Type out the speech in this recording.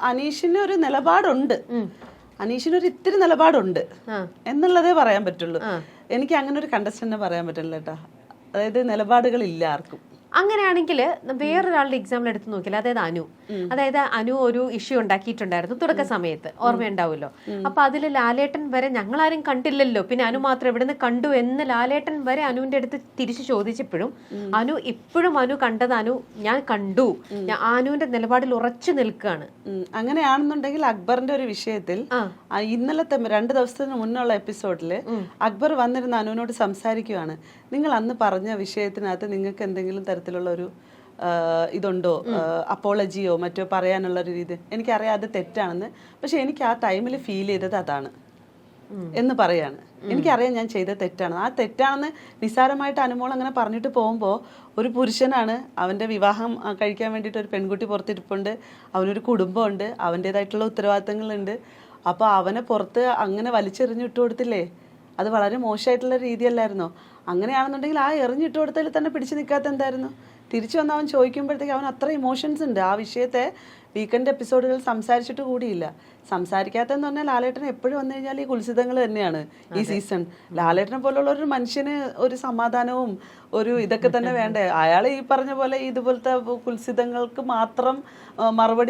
അനീഷിന് ഒരു നിലപാടുണ്ട്, അനീഷിനൊരു ഇത്തിരി നിലപാടുണ്ട് എന്നുള്ളതേ പറയാൻ പറ്റുള്ളൂ. എനിക്ക് അങ്ങനെ ഒരു കണ്ടസ്റ്റന്റിനെ പറയാൻ പറ്റില്ല കേട്ടോ. അതായത് നിലപാടുകളില്ല ആർക്കും. അങ്ങനെയാണെങ്കിൽ വേറൊരാളുടെ എക്സാമ്പിൾ എടുത്ത് നോക്കില്ല, അതായത് അനു ഒരു ഇഷ്യൂ ഉണ്ടാക്കിയിട്ടുണ്ടായിരുന്നു തുടക്ക സമയത്ത്, ഓർമ്മയുണ്ടാവുമല്ലോ. അപ്പൊ അതിൽ ലാലേട്ടൻ വരെ ഞങ്ങളാരും കണ്ടില്ലല്ലോ, പിന്നെ അനു മാത്രം എവിടുന്ന് കണ്ടു എന്ന് ലാലേട്ടൻ വരെ അനുവിന്റെ അടുത്ത് തിരിച്ചു ചോദിച്ചപ്പോഴും അനു കണ്ടത് ഞാൻ കണ്ടു, അനുവിന്റെ നിലപാടിൽ ഉറച്ചു നിൽക്കുകയാണ്. അങ്ങനെയാണെന്നുണ്ടെങ്കിൽ അക്ബറിന്റെ ഒരു വിഷയത്തിൽ ഇന്നലത്തെ 2 ദിവസത്തിന് മുന്നുള്ള എപ്പിസോഡില് അക്ബർ വന്നിരുന്ന അനുവിനോട് സംസാരിക്കുകയാണ്. നിങ്ങൾ അന്ന് പറഞ്ഞ വിഷയത്തിനകത്ത് നിങ്ങൾക്ക് എന്തെങ്കിലും തരത്തിലുള്ള ഒരു ഇതുണ്ടോ, അപ്പോളജിയോ മറ്റോ പറയാനുള്ള ഒരു രീതി? എനിക്കറിയാം അത് തെറ്റാണെന്ന്, പക്ഷെ എനിക്ക് ആ ടൈമിൽ ഫീൽ ചെയ്തത് അതാണ് എന്ന് പറയാണ്. എനിക്കറിയാം ഞാൻ ചെയ്തത് തെറ്റാണ്. ആ തെറ്റാണെന്ന് നിസ്സാരമായിട്ട് അനുമോൾ അങ്ങനെ പറഞ്ഞിട്ട് പോകുമ്പോൾ, ഒരു പുരുഷനാണ്, അവൻ്റെ വിവാഹം കഴിക്കാൻ വേണ്ടിയിട്ട് ഒരു പെൺകുട്ടി പുറത്തിരിപ്പുണ്ട്, അവനൊരു കുടുംബമുണ്ട്, അവൻ്റേതായിട്ടുള്ള ഉത്തരവാദിത്തങ്ങളുണ്ട്. അപ്പോൾ അവനെ പുറത്ത് അങ്ങനെ വലിച്ചെറിഞ്ഞിട്ട് കൊടുത്തില്ലേ, അത് വളരെ മോശമായിട്ടുള്ള രീതിയല്ലായിരുന്നോ? അങ്ങനെയാണെന്നുണ്ടെങ്കിൽ ആ എറിഞ്ഞിട്ട് കൊടുത്തതിൽ തന്നെ പിടിച്ചു നിൽക്കാത്ത എന്തായിരുന്നു? തിരിച്ചു വന്ന് അവൻ ചോദിക്കുമ്പോഴത്തേക്ക് അവൻ അത്ര ഇമോഷൻസ് ഉണ്ട്. ആ വിഷയത്തെ വീക്കെൻഡ് എപ്പിസോഡുകൾ സംസാരിച്ചിട്ട് കൂടിയില്ല. സംസാരിക്കാത്തതെന്ന് പറഞ്ഞാൽ ലാലേട്ടൻ എപ്പോഴും വന്നു കഴിഞ്ഞാൽ ഈ കുൽസിതങ്ങൾ തന്നെയാണ് ഈ സീസൺ. ലാലേട്ടനെ പോലുള്ള ഒരു മനുഷ്യന് ഒരു സമാധാനവും ഒരു ഇതൊക്കെ തന്നെ വേണ്ടേ? അയാൾ ഈ പറഞ്ഞ പോലെ ഇതുപോലത്തെ കുൽസിതങ്ങൾക്ക് മാത്രം മറുപടി